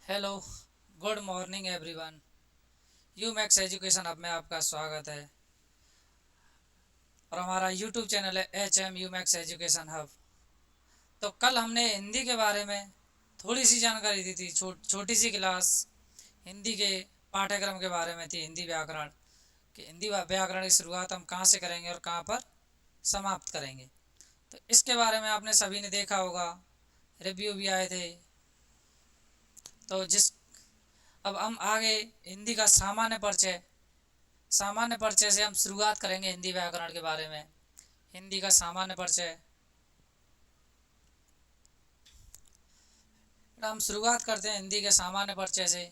Hello, good morning everyone. You max education hub में आपका स्वागत है और हमारा यूट्यूब चैनल है यू मैक्स एजुकेशन हब। तो कल हमने हिंदी के बारे में थोड़ी सी जानकारी दी थी। छोटी सी क्लास हिंदी के पाठ्यक्रम के बारे में थी, हिंदी व्याकरण कि हिंदी व्याकरण की शुरुआत हम कहाँ से करेंगे और कहाँ पर समाप्त करेंगे। तो इसके बारे में आपने सभी ने देखा होगा, रिव्यू भी आए थे। तो जिस अब हम आगे हिंदी का सामान्य परिचय से हम शुरुआत करेंगे हिंदी व्याकरण के बारे में। हिंदी का सामान्य परिचय हम शुरुआत करते हैं हिंदी के सामान्य परिचय से।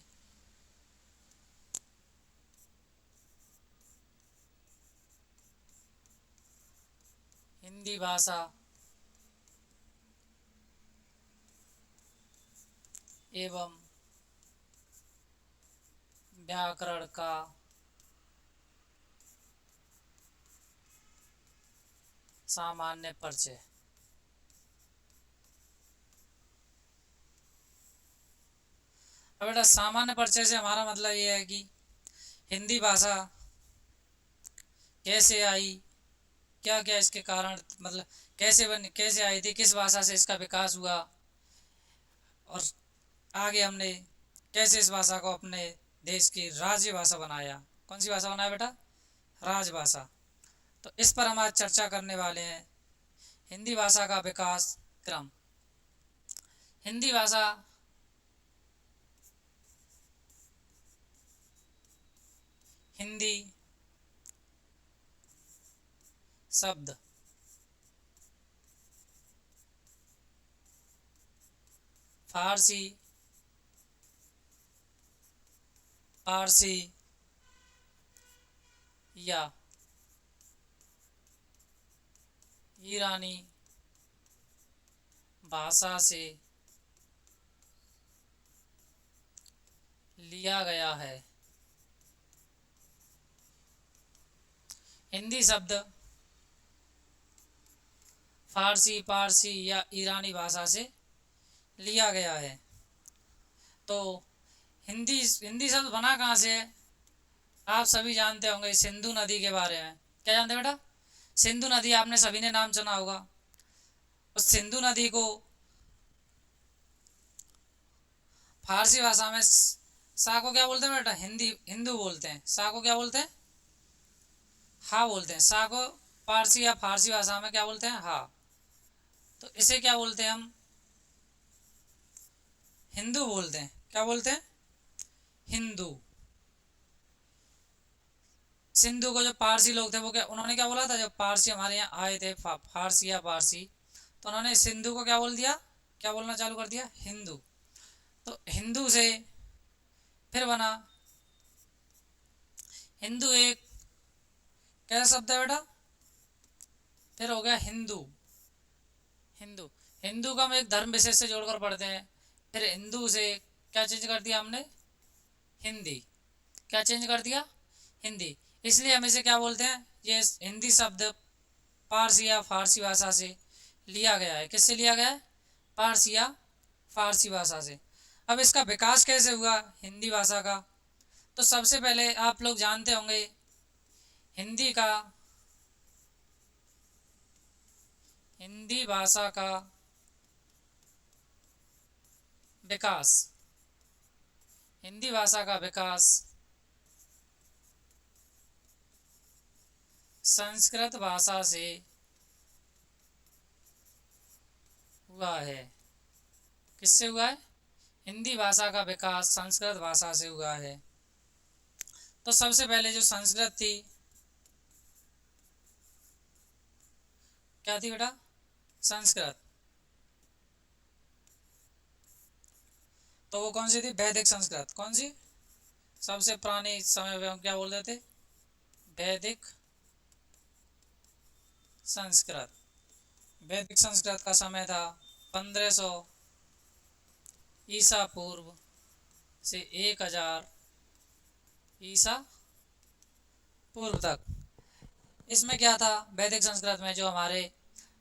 हिंदी भाषा एवं व्याकरण का सामान्य परिचय। अब बेटा, सामान्य परिचय से हमारा मतलब ये है कि हिंदी भाषा कैसे आई, क्या क्या इसके कारण, मतलब कैसे आई थी, किस भाषा से इसका विकास हुआ, और आगे हमने कैसे इस भाषा को अपने देश की राज्य भाषा बनाया। कौन सी भाषा बनाया बेटा? राजभाषा। तो इस पर हम आज चर्चा करने वाले हैं, हिंदी भाषा का विकास क्रम। हिंदी भाषा हिंदी शब्द फारसी, पारसी या ईरानी भाषा से लिया गया है। हिंदी शब्द फारसी, पारसी या ईरानी भाषा से लिया गया है। तो हिंदी हिंदी शब्द बना कहाँ से है? आप सभी जानते होंगे सिंधु नदी के बारे में। क्या जानते हैं बेटा? सिंधु नदी आपने सभी ने नाम सुना होगा। उस सिंधु नदी को फारसी भाषा में सा को क्या बोलते हैं बेटा? हिंदू बोलते हैं। सा को क्या बोलते हैं? हा बोलते हैं। सा को पारसी या फारसी भाषा में क्या बोलते हैं? हा। तो इसे क्या बोलते हैं हम? हिंदू बोलते हैं। क्या बोलते हैं? हिंदू। सिंधु को जो पारसी लोग थे वो क्या, उन्होंने क्या बोला था जब पारसी हमारे यहाँ आए थे, फारसी या पारसी, तो उन्होंने सिंधु को क्या बोल दिया? क्या बोलना चालू कर दिया? हिंदू। तो हिंदू से फिर बना, हिंदू एक कैसा शब्द है बेटा? फिर हो गया हिंदू। हिंदू हिंदू का हम एक धर्म विशेष से जोड़कर पढ़ते हैं। फिर हिंदू से क्या चेंज कर दिया हमने? हिंदी। क्या चेंज कर दिया? हिंदी। इसलिए हम इसे क्या बोलते हैं? ये हिंदी शब्द पारसी या फारसी भाषा से लिया गया है। किससे लिया गया है? पारसी या फारसी भाषा से। अब इसका विकास कैसे हुआ हिंदी भाषा का? तो सबसे पहले आप लोग जानते होंगे हिंदी का हिंदी भाषा का विकास, हिंदी भाषा का विकास संस्कृत भाषा से हुआ है। किससे हुआ है? हिंदी भाषा का विकास संस्कृत भाषा से हुआ है। तो सबसे पहले जो संस्कृत थी, क्या थी बेटा? संस्कृत। तो वो कौन सी थी? वैदिक संस्कृत। कौन सी? सबसे पुरानी समय में हम क्या बोलते थे? वैदिक संस्कृत। वैदिक संस्कृत का समय था 1500 ईसा पूर्व से 1000 ईसा पूर्व तक। इसमें क्या था? वैदिक संस्कृत में जो हमारे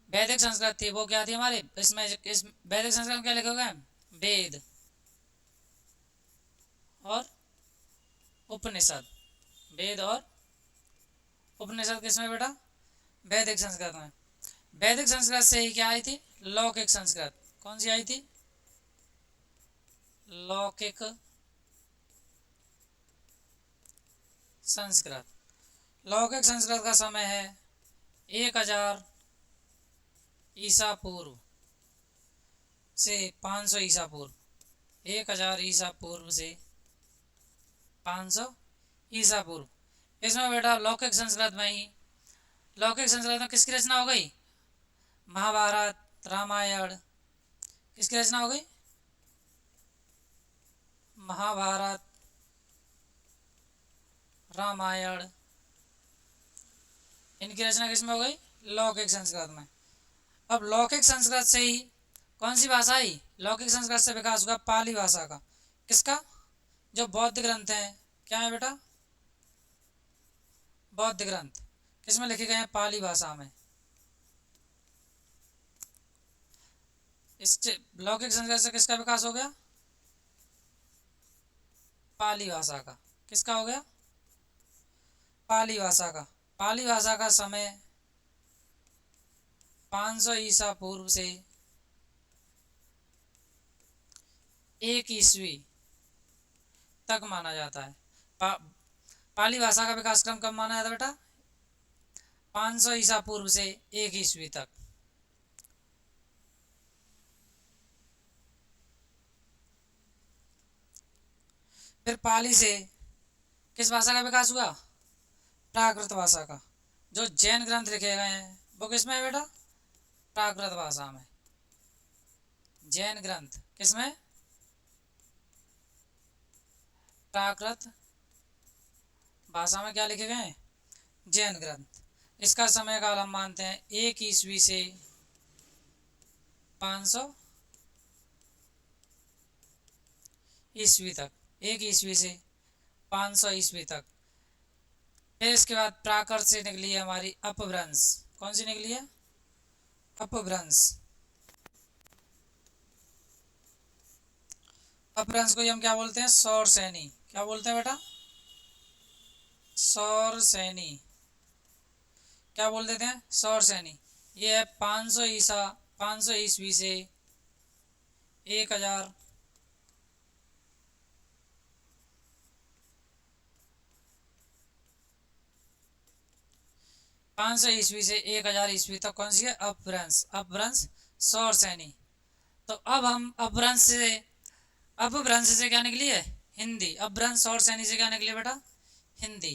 वैदिक संस्कृत थी वो क्या थी हमारे? इसमें इस वैदिक संस्कृत में क्या लिखा हुआ है? वेद। और उपनिषद। वेद और उपनिषद किसमें बेटा? वैदिक संस्कृत में। वैदिक संस्कृत से ही क्या आई थी? लौकिक संस्कृत। कौन सी आई थी? लौकिक संस्कृत। लौकिक संस्कृत का समय है 1000 ईसा पूर्व से 500 ईसा पूर्व। 1000 ईसा पूर्व से 500 ईसा पूर्व। इसमें बेटा लौकिक संस्कृत में ही, लौकिक संस्कृत में किसकी रचना हो गई? महाभारत, रामायण। किसकी रचना हो गई? महाभारत, रामायण। इनकी रचना किसमें हो गई? लौकिक संस्कृत में। अब लौकिक संस्कृत से ही कौन सी भाषा आई? लौकिक संस्कृत से विकास हुआ पाली भाषा का। किसका? जो बौद्ध ग्रंथ हैं, क्या है बेटा? बौद्ध ग्रंथ किसमें लिखे गए हैं? पाली भाषा में। इससे लौकिक संस्कृत से किसका विकास हो गया? पाली भाषा का। किसका हो गया? पाली भाषा का। पाली भाषा का समय 500 ईसा पूर्व से 1 ईस्वी तक माना जाता है। पाली भाषा का विकास क्रम कब माना जाता है बेटा? 500 ईसा पूर्व से 1 ईस्वी तक। फिर पाली से किस भाषा का विकास हुआ? प्राकृत भाषा का। जो जैन ग्रंथ लिखे गए हैं वो किसमें है बेटा? प्राकृत भाषा में। जैन ग्रंथ किसमें? प्राकृत भाषा में क्या लिखे गए हैं? जैन ग्रंथ। इसका समय काल हम मानते हैं 1 ईस्वी से 500 ईस्वी तक। 1 ईस्वी से 500 ईस्वी तक। फिर इसके बाद प्राकृत से निकली है हमारी अपभ्रंश। कौन सी निकली है? अपभ्रंश। अपभ्रंश को हम क्या बोलते हैं? सौर सैनी। क्या बोलते हैं बेटा? सौर सैनी। क्या बोल देते हैं? सौर सैनी। ये है 500 ईस्वी से 1000 500 ईस्वी से 1000 ईस्वी तक कौन सी है? अपभ्रंश। अपभ्रंश सौर सैनी। तो अब हम अपभ्रंश से क्या निकली है? हिंदी। अपभ्रंश सौर सैनी से क्या निकली बेटा? हिंदी।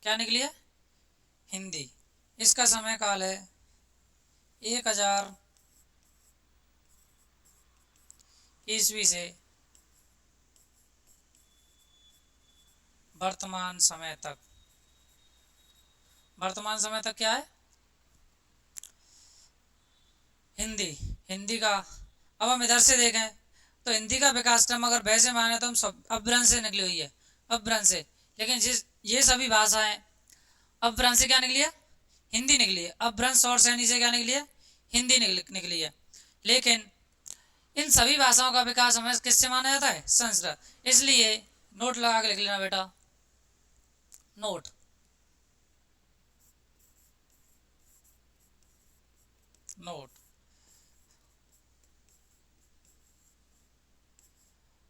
क्या निकली है? हिंदी। इसका समय काल है 1000 ईस्वी से वर्तमान समय तक। वर्तमान समय तक क्या है? हिंदी। हिंदी का अब हम इधर से देखें तो हिंदी का विकास क्रम अगर वैसे माने तो हम सब अपभ्रंश से निकली हुई है। अपभ्रंश से। लेकिन जिस ये सभी भाषाएं अपभ्रंश से क्या निकली है? हिंदी निकली है। अपभ्रंश और सैनी से क्या निकली है? हिंदी निकली है। लेकिन इन सभी भाषाओं का विकास हमें किससे माना जाता है? संस्कृत। इसलिए नोट लगा के लिख लेना बेटा। नोट। नोट।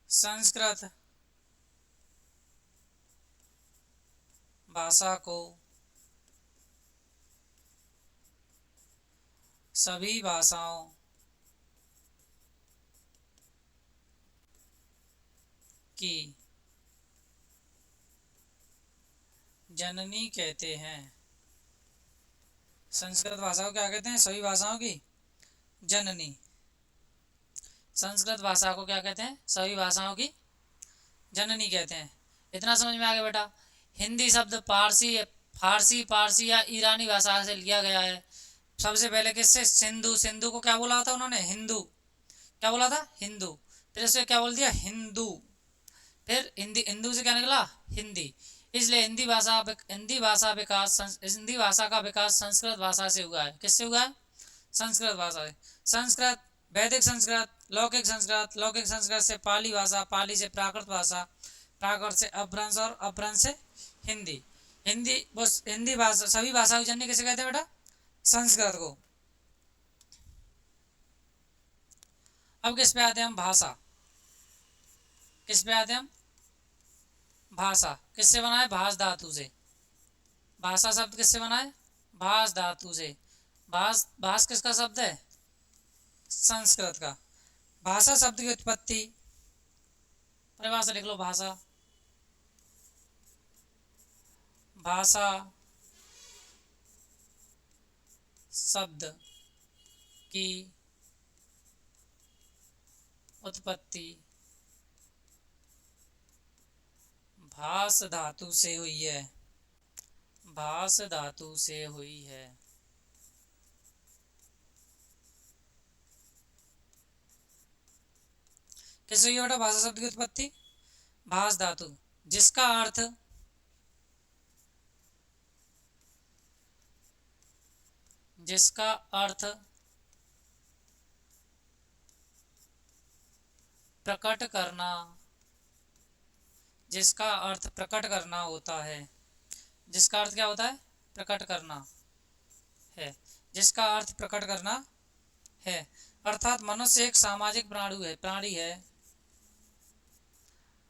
संस्कृत भाषा को सभी भाषाओं की जननी कहते हैं। संस्कृत भाषा को क्या कहते हैं? सभी भाषाओं की जननी। संस्कृत भाषा को क्या कहते हैं? सभी भाषाओं की जननी कहते हैं। इतना समझ में आ गया बेटा? हिंदी शब्द फारसी या ईरानी भाषा से लिया गया है। सबसे पहले किससे? सिंधु। सिंधु को क्या बोला था उन्होंने? हिंदू। क्या बोला था? हिंदू। फिर इससे क्या बोल दिया? हिंदू। फिर हिंदू से क्या निकला? हिंदी। इसलिए हिंदी भाषा का विकास संस्कृत भाषा से हुआ है। किससे हुआ है? संस्कृत भाषा से। संस्कृत वैदिक संस्कृत, लौकिक संस्कृत, लौकिक संस्कृत से पाली भाषा, पाली से प्राकृत भाषा, प्राकृत से अपभ्रंश और अपभ्रंश से हिंदी। हिंदी बस हिंदी भाषा, सभी भाषा की जननी किसे कहते हैं बेटा? संस्कृत को। अब किस पे आते हैं हम? भाषा। किस पे आते हैं हम? भाषा। किससे बना है? भाष धातु से। भाषा शब्द किससे बना है? भाष धातु से। भाष, भाष किसका शब्द है? संस्कृत का। भाषा शब्द की उत्पत्ति, परिभाषा लिख लो। भाषा, भाषा शब्द की उत्पत्ति भाष धातु से हुई है। भाष धातु से हुई है। किससे हुई बेटा भाषा शब्द की उत्पत्ति? भाष धातु, जिसका अर्थ जिसका अर्थ प्रकट करना, जिसका अर्थ प्रकट करना होता है। जिसका अर्थ क्या होता है? प्रकट करना है। जिसका अर्थ प्रकट करना है, अर्थात मनुष्य एक सामाजिक प्राणी है।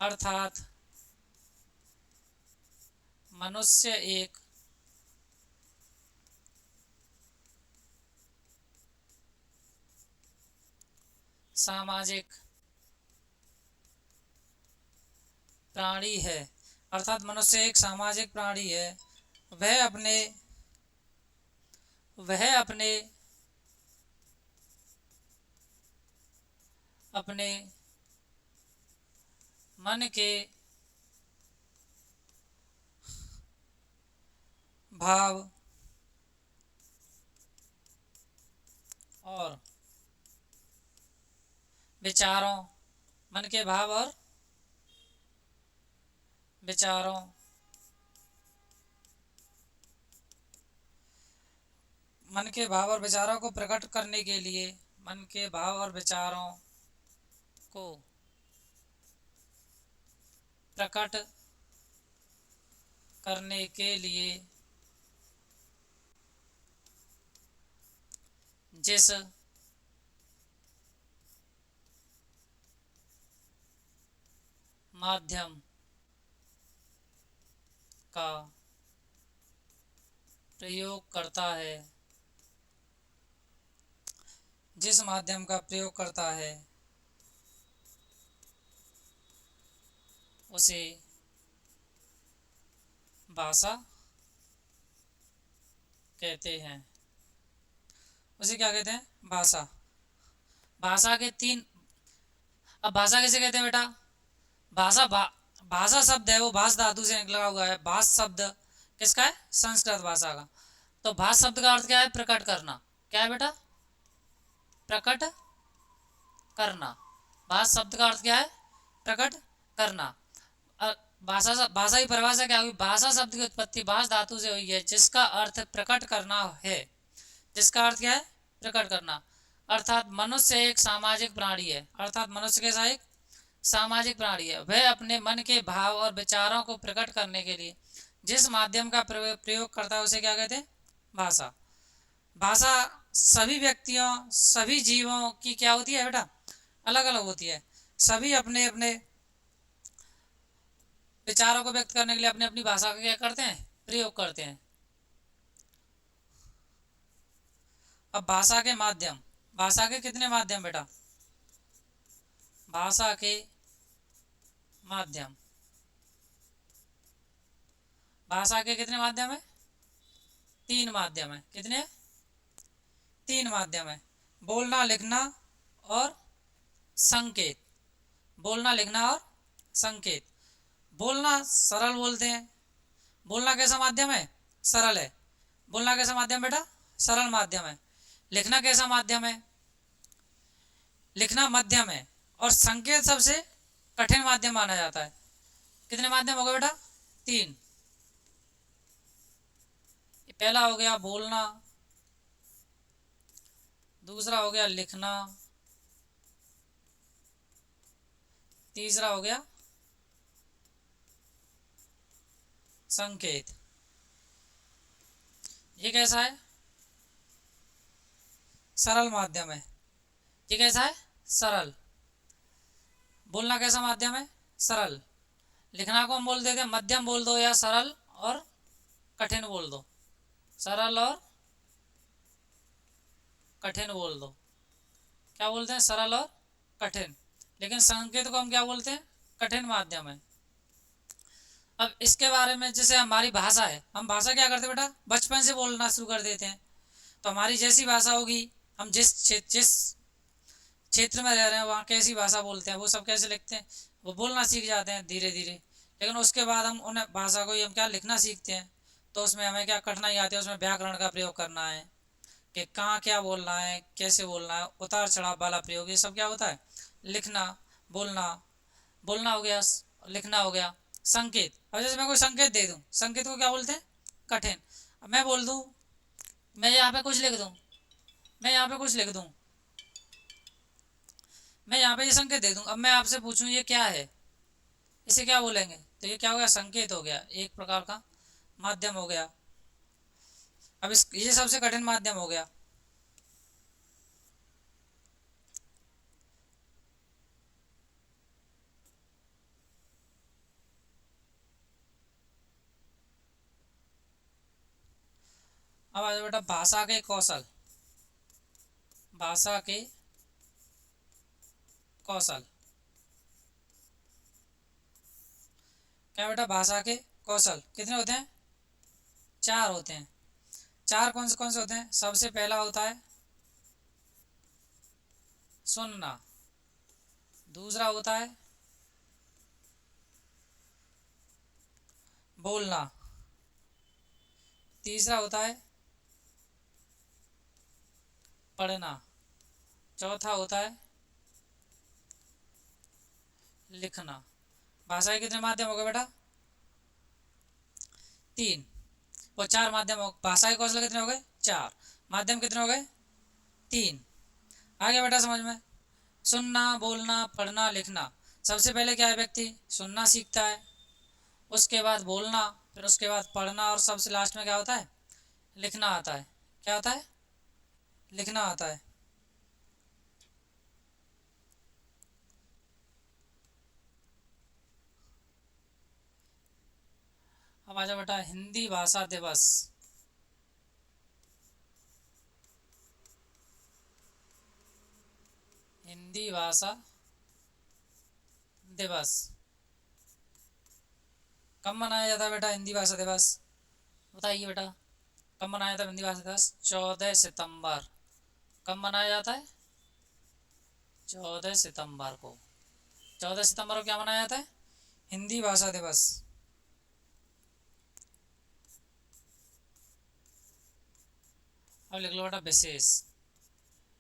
अर्थात मनुष्य एक सामाजिक प्राणी है। अर्थात मनुष्य एक सामाजिक प्राणी है। वह अपने अपने मन के भाव और विचारों, मन के भाव और विचारों मन के भाव और विचारों को प्रकट करने के लिए, मन के भाव और विचारों को प्रकट करने के लिए जिस माध्यम का प्रयोग करता है, जिस माध्यम का प्रयोग करता है उसे भाषा कहते हैं। उसे क्या कहते हैं? भाषा। भाषा के तीन, अब भाषा कैसे कहते हैं बेटा? भाषा शब्द है वो भाष धातु से निकला हुआ है। भाष शब्द किसका है? संस्कृत भाषा का। तो भाष शब्द का अर्थ क्या है? प्रकट करना। क्या है बेटा? प्रकट करना। भाष शब्द का अर्थ क्या है? प्रकट करना। भाषा की परिभाषा क्या हुई? भाषा शब्द की उत्पत्ति भाष धातु से हुई है, जिसका अर्थ प्रकट करना है। जिसका अर्थ क्या है? प्रकट करना। अर्थात मनुष्य एक सामाजिक प्राणी है। अर्थात मनुष्य कैसा? एक सामाजिक प्राणी है। वह अपने मन के भाव और विचारों को प्रकट करने के लिए जिस माध्यम का प्रयोग करता है उसे क्या कहते हैं? भाषा। भाषा सभी व्यक्तियों, सभी जीवों की क्या होती है बेटा? अलग अलग होती है। सभी अपने अपने विचारों को व्यक्त करने के लिए अपनी अपनी भाषा का क्या करते हैं? प्रयोग करते हैं। अब भाषा के माध्यम, भाषा के कितने माध्यम बेटा? भाषा के माध्यम, भाषा के कितने माध्यम है? तीन माध्यम है। कितने? तीन माध्यम है। बोलना, लिखना और संकेत। बोलना, लिखना और संकेत। बोलना सरल बोलते हैं। बोलना कैसा माध्यम है? सरल है। बोलना कैसा माध्यम बेटा? सरल माध्यम है। लिखना कैसा माध्यम है? लिखना मध्यम है। और संकेत सबसे कठिन माध्यम माना जाता है। कितने माध्यम हो गए बेटा? तीन। पहला हो गया बोलना, दूसरा हो गया लिखना तीसरा हो गया संकेत। ये कैसा है? सरल माध्यम है। ये कैसा है? सरल। बोलना कैसा माध्यम है? सरल। लिखना को हम बोल देते हैं मध्यम बोल दो या सरल और कठिन बोल दो। सरल और कठिन बोल दो। क्या बोलते हैं? सरल और कठिन। लेकिन संकेत को हम क्या बोलते हैं? कठिन माध्यम है। अब इसके बारे में, जैसे हमारी भाषा है, हम भाषा क्या करते हैं बेटा? बचपन से बोलना शुरू कर देते हैं। तो हमारी जैसी भाषा होगी, हम जिस क्षेत्र में रह रहे हैं वहाँ कैसी भाषा बोलते हैं, वो सब कैसे लिखते हैं, वो बोलना सीख जाते हैं धीरे धीरे। लेकिन उसके बाद हम उन भाषा को ही हम क्या लिखना सीखते हैं, तो उसमें हमें क्या कठिनाई आती है, उसमें व्याकरण का प्रयोग करना है कि कहाँ क्या बोलना है, कैसे बोलना है, उतार चढ़ाव वाला प्रयोग, ये सब क्या होता है? लिखना, बोलना। बोलना हो गया, लिखना हो गया। संकेत, अब जैसे मैं कोई संकेत दे दूं, संकेत को क्या बोलते हैं? कठिन। अब मैं बोल दूं, मैं यहाँ पे कुछ लिख दूं, मैं यहाँ पे कुछ लिख दूं, मैं यहाँ पे ये संकेत दे दूं, अब मैं आपसे पूछूं ये क्या है, इसे क्या बोलेंगे? तो ये क्या हो गया? संकेत हो गया, एक प्रकार का माध्यम हो गया। अब इस ये सबसे कठिन माध्यम हो गया। अब आ जाओ बेटा भाषा के कौशल। भाषा के कौशल क्या बेटा? भाषा के कौशल कितने होते हैं? 4 होते हैं। 4 कौन से होते हैं? सबसे पहला होता है सुनना, दूसरा होता है बोलना, तीसरा होता है पढ़ना, चौथा होता है लिखना। भाषा के कितने माध्यम हो गए बेटा? 3 और 4 माध्यम हो। भाषा के कौशल कितने हो गए? 4। माध्यम कितने हो गए? 3। आ गया बेटा समझ में? सुनना, बोलना, पढ़ना, लिखना। सबसे पहले क्या है? व्यक्ति सुनना सीखता है, उसके बाद बोलना, फिर उसके बाद पढ़ना, और सबसे लास्ट में क्या होता है? लिखना आता है। क्या आता है? लिखना आता है। अब आ जाओ बेटा हिंदी भाषा दिवस। हिंदी भाषा दिवस कब मनाया जाता है बेटा? हिंदी भाषा दिवस बताइए बेटा, कब मनाया जाता है हिंदी भाषा दिवस? 14 सितंबर। कब मनाया जाता है? 14 सितंबर को। 14 सितंबर को क्या मनाया जाता है? हिंदी भाषा दिवस। अब लिख लो बेटा विशेष।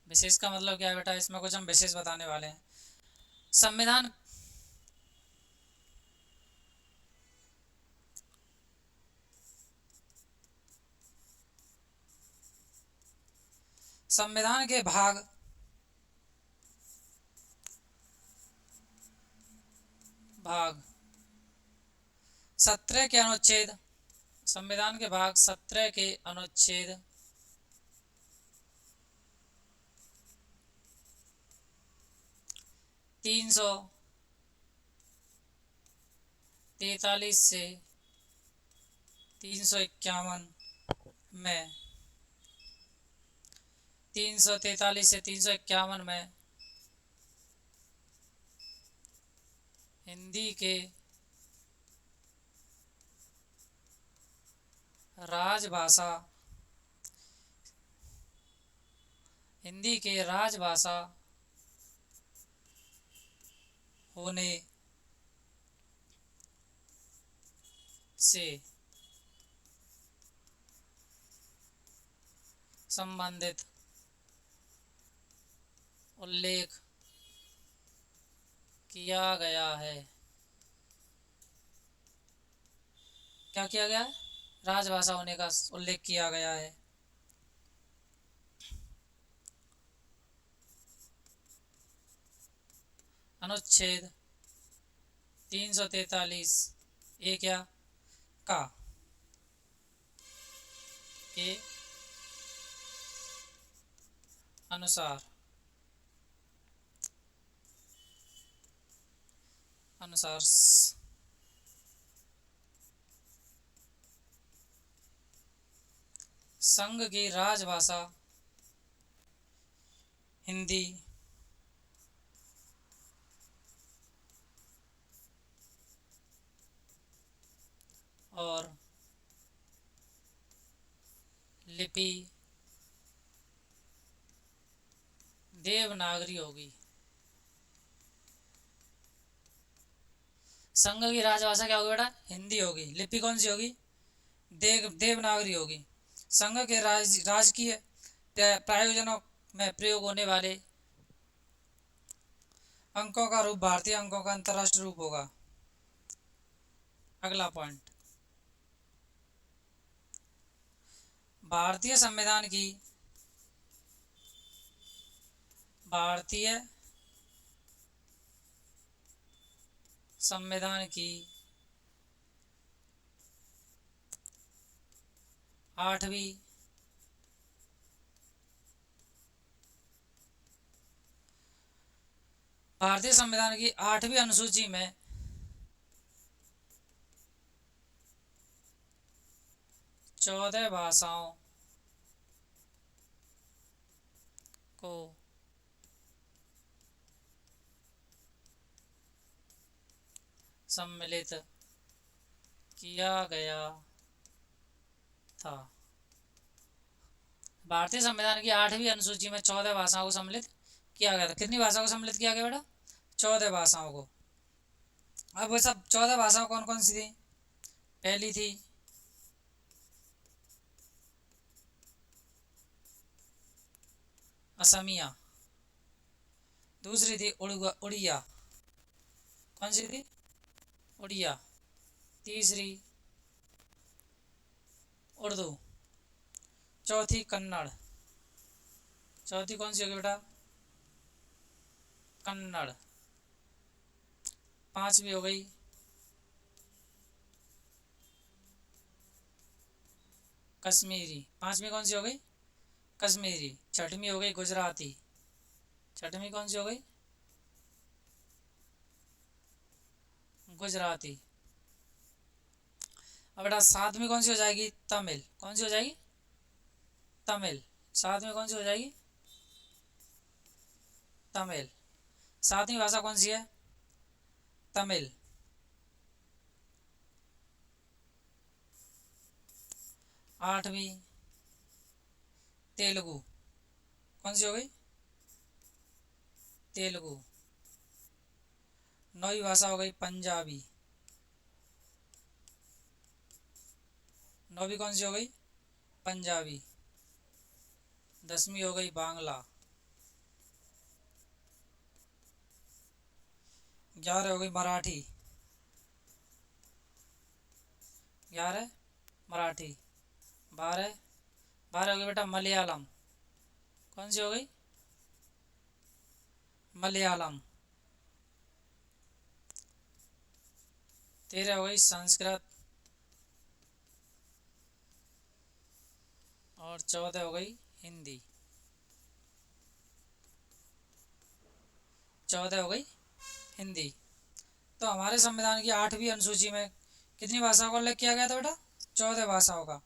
विशेष का मतलब क्या है बेटा? इसमें कुछ हम विशेष बताने वाले हैं। संविधान संविधान के भाग भाग 17 के अनुच्छेद, संविधान के भाग 17 के अनुच्छेद 343 से 351 में, 343 से 351 में हिंदी के राजभाषा, हिंदी के राजभाषा होने से संबंधित उल्लेख किया गया है। क्या किया गया है? राजभाषा होने का उल्लेख किया गया है। अनुच्छेद 343 ए क्या का के अनुसार अनुसार संघ की राजभाषा हिंदी और लिपि देवनागरी होगी। संघ की राजभाषा क्या होगी बेटा? हिंदी होगी। लिपि कौन सी होगी? देवनागरी होगी। संघ के राजकीय प्रयोजनों में प्रयोग होने वाले अंकों का रूप भारतीय अंकों का अंतरराष्ट्रीय रूप होगा। अगला पॉइंट, भारतीय संविधान की आठवीं भारतीय संविधान की 8वीं अनुसूची में चौदह भाषाओं को सम्मिलित किया गया था। भारतीय संविधान की 8वीं अनुसूची में 14 भाषाओं को सम्मिलित किया गया था। कितनी भाषाओं को सम्मिलित किया गया बेटा? 14 भाषाओं को। अब वो सब 14 भाषाओं कौन कौन सी थी? पहली थी असमिया, दूसरी थी उड़िया, कौन सी थी? उड़िया। तीसरी उर्दू, चौथी कन्नड़, चौथी कौन सी होगी बेटा? कन्नड़। पांचवी हो गई कश्मीरी, पांचवी कौन सी हो गई? कश्मीरी। छठवीं हो गई गुजराती, छठवीं कौन सी हो गई? गुजराती। अब बेटा सातवीं कौन सी हो जाएगी? तमिल। कौन सी हो जाएगी? तमिल। सातवीं कौन सी हो जाएगी? तमिल। सातवीं भाषा कौन सी है? तमिल। आठवीं तेलुगु, कौन सी हो गई? तेलुगु। नौवीं भाषा हो गई पंजाबी, नौवीं कौन सी हो गई? पंजाबी। 10वीं हो गई बांग्ला, 11 हो गई मराठी, 11 मराठी। 12 12 हो गई बेटा मलयालम, कौन सी हो गई? मलयालम। 13 हो गई संस्कृत और 14 हो गई हिंदी। 14 हो गई हिंदी। तो हमारे संविधान की 8वीं अनुसूची में कितनी भाषाओं का उल्लेख किया गया था बेटा? 14 भाषाओं का।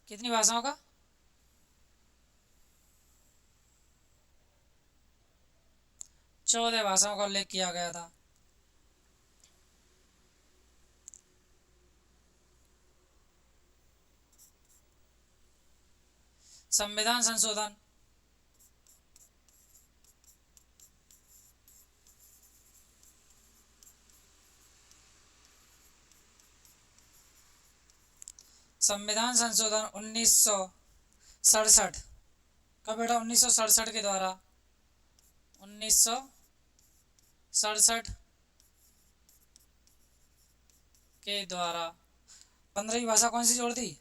कितनी भाषाओं का? 14 भाषाओं का उल्लेख किया गया था। संविधान संशोधन संविधान संशोधन 1967 कब बेटा? 1967 के द्वारा 1967 के द्वारा 15वीं भाषा कौन सी जोड़ दी?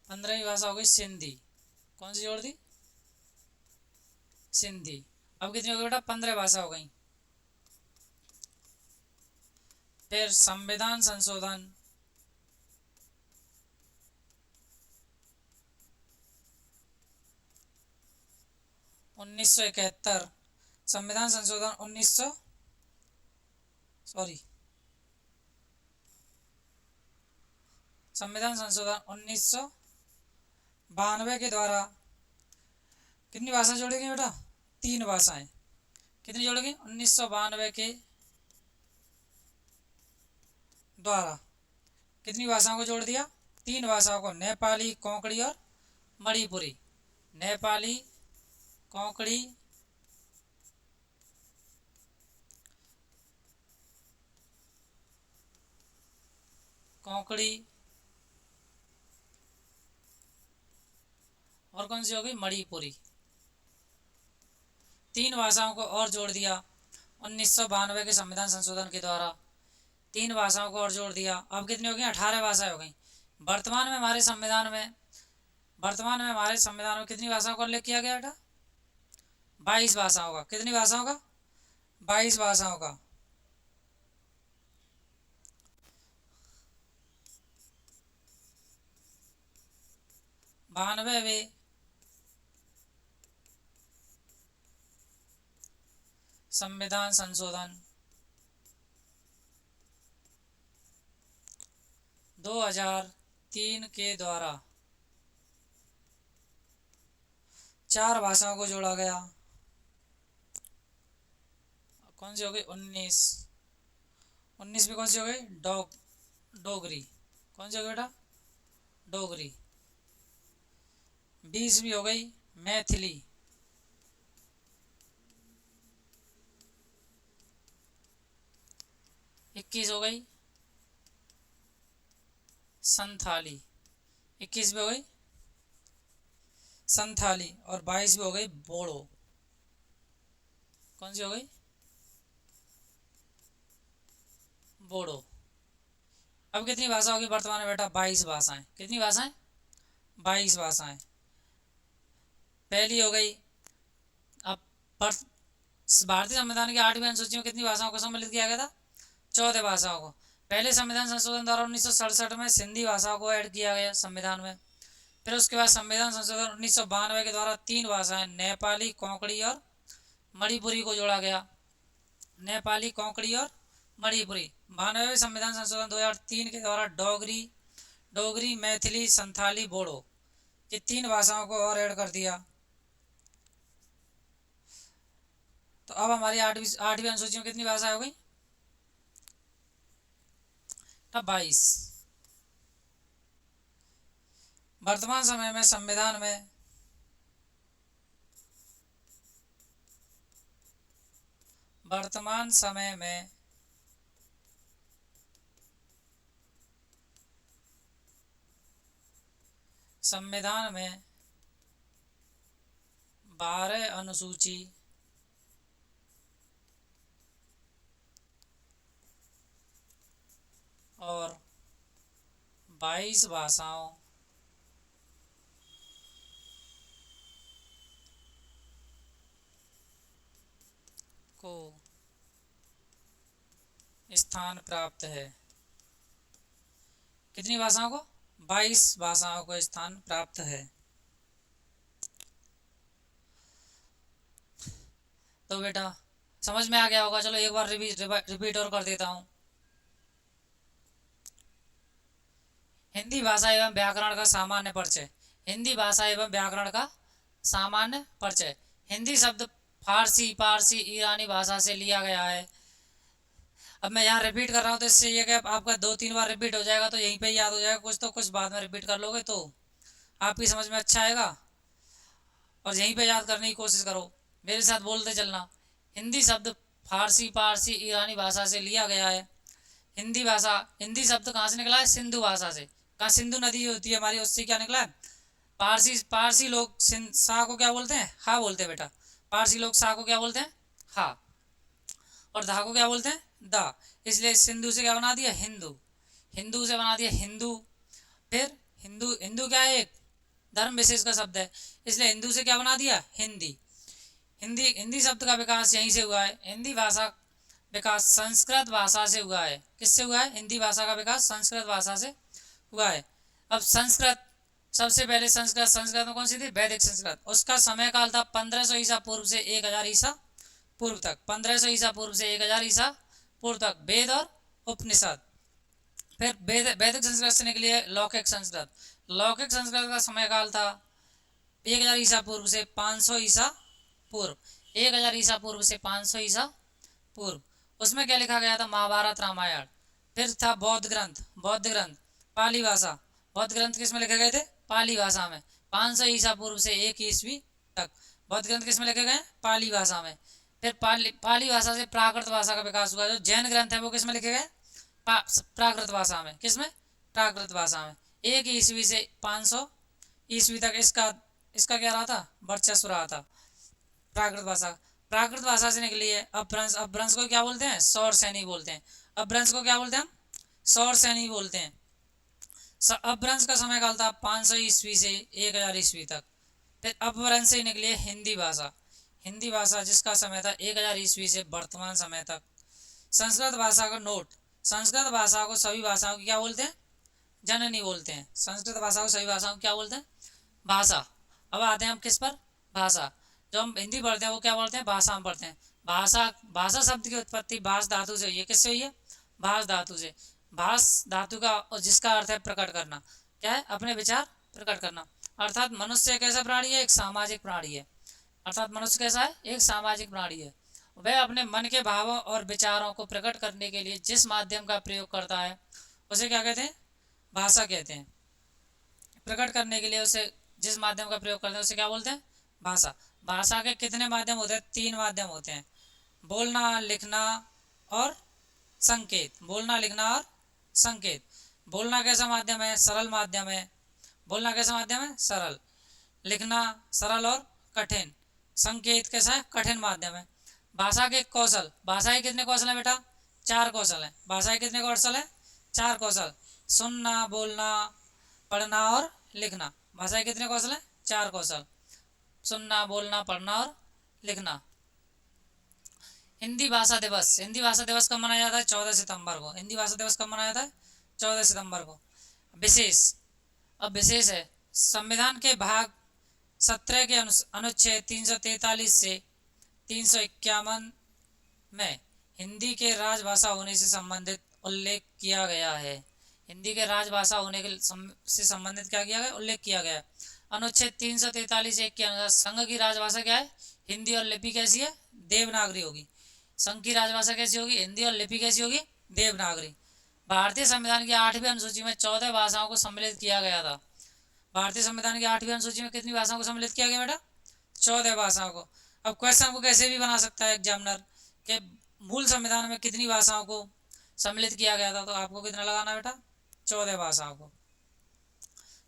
15वीं भाषा हो गई सिंधी, कौन सी जोड़ दी? सिंधी। अब कितनी हो गई बेटा? 15 भाषा हो गई। फिर संविधान संशोधन 1971, संविधान संशोधन 1900 सॉरी संविधान संशोधन 1992 के द्वारा कितनी भाषा जोड़ेंगे बेटा? 3 भाषाएं। कितनी जोड़ेंगे? 1992 के द्वारा कितनी भाषाओं को जोड़ दिया? 3 भाषाओं को, नेपाली, कोंकणी और मणिपुरी। नेपाली, कोंकणी, और कौन सी हो गई? मणिपुरी। 3 भाषाओं को और जोड़ दिया 1992 के संविधान संशोधन के द्वारा। 3 भाषाओं को और जोड़ दिया। अब कितनी हो गई? 18 भाषाएं हो गई। वर्तमान में हमारे संविधान में कितनी भाषाओं को उल्लेख किया गया बेटा? 22 भाषाओं का। कितनी भाषाओं का? 22 भाषाओं का। 92वें संविधान संशोधन 2003 के द्वारा 4 भाषाओं को जोड़ा गया। कौन सी हो गई? 19 में कौन सी हो गई? डोगरी। कौन सी हो गई बेटा? डोगरी। 20 भी हो गई मैथिली। 21 हो गई संथाली। 21 भी हो गई संथाली। और 22 भी हो गई बोड़ो। कौन सी हो गई? बोड़ो। अब कितनी भाषा होगी वर्तमान में बेटा? 22 भाषाएं। कितनी भाषाएं? 22 भाषाएं। पहली हो गई। अब भारतीय संविधान की 8वीं अनुसूची में कितनी भाषाओं को सम्मिलित किया गया था? 14 भाषाओं को। पहले संविधान संशोधन द्वारा 1967 में सिंधी भाषाओं को ऐड किया गया संविधान में। फिर उसके बाद संविधान संशोधन 1992 के द्वारा 3 भाषाएं नेपाली, कोंकणी और मणिपुरी को जोड़ा गया। नेपाली, कोंकणी और मणिपुरी। 92वें संविधान संशोधन 2003 के द्वारा डोगरी, मैथिली, संथाली, बोडो, ये 3 भाषाओं को और ऐड कर दिया। तो अब हमारी 8वीं अनुसूची में कितनी भाषाएं हो गई? 22। वर्तमान समय में संविधान में संविधान में 12 अनुसूची और 22 भाषाओं को स्थान प्राप्त है। कितनी भाषाओं को? 22 भाषाओं को स्थान प्राप्त है। तो बेटा समझ में आ गया होगा। चलो एक बार रिपीट और कर देता हूँ। हिंदी भाषा एवं व्याकरण का सामान्य परिचय। हिंदी भाषा एवं व्याकरण का सामान्य परिचय। हिंदी शब्द फारसी, ईरानी भाषा से लिया गया है। अब मैं यहाँ रिपीट कर रहा हूँ तो इससे ये कि आपका 2-3 बार रिपीट हो जाएगा तो यहीं पे याद हो जाएगा। कुछ तो कुछ बाद में रिपीट कर लोगे तो आपकी समझ में अच्छा आएगा। और यहीं पे याद करने की कोशिश करो, मेरे साथ बोलते चलना। हिंदी शब्द फारसी, ईरानी भाषा से लिया गया है। हिंदी शब्द कहाँ से निकला है? सिंधु भाषा से। कहाँ? सिंधु नदी होती है हमारी, उससे क्या निकला है? पारसी लोग सा को क्या बोलते हैं? हा बोलते हैं बेटा। पारसी लोग सा को क्या बोलते हैं? हा। और धा को क्या बोलते हैं? दा। इसलिए सिंधु से क्या बना दिया? हिंदू से बना दिया हिंदू। फिर हिंदू क्या है? एक धर्म विशेष का शब्द है, इसलिए हिंदू से क्या बना दिया? हिंदी शब्द का विकास यहीं से हुआ है। हिंदी भाषा विकास संस्कृत भाषा से हुआ है। किससे हुआ है? हिंदी भाषा का विकास संस्कृत भाषा से हुआ है। अब संस्कृत, सबसे पहले संस्कृत में कौन सी थी? वैदिक संस्कृत। उसका समय काल था 1500 ईसा पूर्व से 1000 ईसा पूर्व तक। 1500 ईसा पूर्व से 1000 ईसा पूर्व तक वेद और उपनिषद। फिर वैदिक संस्कृत से निकली है लौकिक संस्कृत। लौकिक संस्कृत का समय काल था 1000 ईसा पूर्व से 500 ईसा पूर्व। 1000 ईसा पूर्व से 500 ईसा पूर्व। उसमें क्या लिखा गया था? महाभारत रामायण। फिर था बौद्ध ग्रंथ। बौद्ध ग्रंथ पाली भाषा। बौद्ध ग्रंथ किस में लिखे गए थे? पाली भाषा में। 500 ईसा पूर्व से 1 ईस्वी तक बौद्ध ग्रंथ किस में लिखे गए? पाली भाषा में। फिर पाली भाषा से प्राकृत भाषा का विकास हुआ। जो जैन ग्रंथ है वो किस में लिखे गए? प्राकृत भाषा में। किस में? प्राकृत भाषा में। 1 ईस्वी से 500 ईस्वी तक इसका क्या रहा था? वर्चस्व रहा था प्राकृत भाषा। प्राकृत भाषा से निकली है अपभ्रंश। अपभ्रंश को क्या बोलते हैं? सौर सैनी बोलते हैं। अपभ्रंश को क्या बोलते हैं हम? सौर सैनी बोलते हैं। अपभ्रंश का समय काल था 500 ईस्वी से 1000 ईस्वी तक। फिर अपभ्रंश से निकली है हिंदी भाषा। हिंदी भाषा जिसका समय था 1000 ईस्वी से वर्तमान समय तक। संस्कृत भाषा का नोट, संस्कृत भाषा को सभी भाषाओं की क्या बोलते हैं? जननी बोलते हैं। संस्कृत भाषा को सभी भाषाओं को क्या बोलते हैं? भाषा। अब आते हैं हम किस पर? भाषा। जो हम हिंदी पढ़ते हैं वो क्या पढ़ते हैं? भाषा में पढ़ते हैं। भाषा, भाषा शब्द की उत्पत्ति भाष धातु से हुई है। किससे हुई है? भाष धातु से। भाष धातु का, जिसका अर्थ है प्रकट करना। क्या है? अपने विचार प्रकट करना। अर्थात मनुष्य एक ऐसा प्राणी है, एक सामाजिक प्राणी है। अर्थात मनुष्य कैसा है? एक सामाजिक प्राणी है। वह अपने मन के भावों और विचारों को प्रकट करने के लिए जिस माध्यम का प्रयोग करता है उसे क्या कहते हैं? भाषा कहते हैं। प्रकट करने के लिए उसे जिस माध्यम का प्रयोग करते हैं उसे क्या बोलते हैं? भाषा। भाषा के कितने माध्यम होते हैं? 3 माध्यम होते हैं। बोलना, लिखना और संकेत। बोलना, लिखना और संकेत। बोलना कैसा माध्यम है? सरल माध्यम है। बोलना कैसा माध्यम है? सरल। लिखना सरल और कठिन। संकेत कैसा है? कठिन माध्यम है। भाषा के कौशल, भाषा के कितने कौशल हैं बेटा? 4 कौशल हैं। भाषा के कितने कौशल हैं? 4 कौशल। सुनना, बोलना, पढ़ना और लिखना। भाषा के कितने कौशल हैं? 4 कौशल। सुनना, बोलना, पढ़ना और लिखना। हिंदी भाषा दिवस, हिंदी भाषा दिवस कब मनाया जाता है? 14 सितंबर को। हिंदी भाषा दिवस कब मनाया जाता है? 14 सितंबर को। विशेष, अब विशेष है संविधान के भाग 17 के अनुच्छेद 343 से 351 में हिंदी के राजभाषा होने से संबंधित उल्लेख किया गया है। हिंदी के राजभाषा होने के से संबंधित क्या किया गया? उल्लेख किया गया। अनुच्छेद 343(1) के अनुसार संघ की राजभाषा क्या है? हिंदी और लिपि कैसी है? देवनागरी होगी। संघ की राजभाषा कैसी होगी? हिंदी और लिपि कैसी होगी? देवनागरी। भारतीय संविधान की 8वीं अनुसूची में 14 भाषाओं को सम्मिलित किया गया था। भारतीय संविधान की 8वीं अनुसूची में कितनी भाषाओं को सम्मिलित किया गया बेटा? 14 भाषाओं को। अब क्वेश्चन को कैसे भी बना सकता है एग्जामिनर के मूल संविधान में कितनी भाषाओं को सम्मिलित किया गया था, तो आपको कितना लगाना बेटा? 14 भाषाओं को।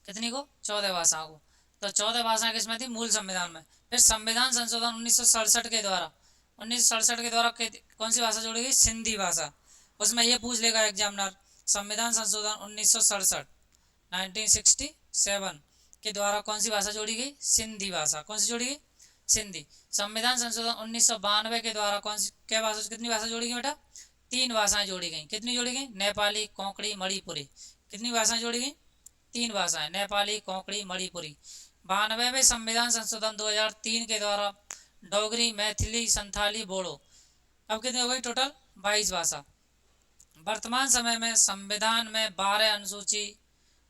कितनी को? 14 भाषाओं को। तो 14 भाषाएं किसमें थी? मूल संविधान में। फिर संविधान संशोधन 1967 के द्वारा, 1967 के द्वारा कौन सी भाषा जोड़ी गई? सिंधी भाषा। उसमें यह पूछ लेगा एग्जामिनर, संविधान संशोधन 1967 1967 के द्वारा कौन सी भाषा जोड़ी गई? सिंधी भाषा। कौन सी जोड़ी गई? सिंधी। संविधान संशोधन 1992 के द्वारा कौन सी क्या भाषा, कितनी भाषा जोड़ी गई बेटा? 3 भाषाएं जोड़ी गई। कितनी जोड़ी गई? नेपाली, कोंकणी, मणिपुरी। कितनी भाषाएं जोड़ी गई? 3 भाषाएं, नेपाली, कोंकणी, मणिपुरी। 92वें संविधान संशोधन 2003 के द्वारा डोगरी, मैथिली, संथाली, बोडो। अब कितनी हो गई टोटल? 22 भाषा। वर्तमान समय में संविधान में 12 अनुसूची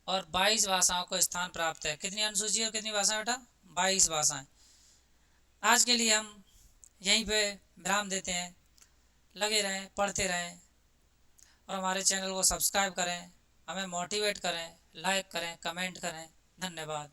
और 22 भाषाओं को स्थान प्राप्त है। कितनी अनुसूची और कितनी भाषाएं बेटा? 22 भाषाएं। आज के लिए हम यहीं पे विराम देते हैं। लगे रहें, पढ़ते रहें और हमारे चैनल को सब्सक्राइब करें, हमें मोटिवेट करें, लाइक करें, कमेंट करें। धन्यवाद।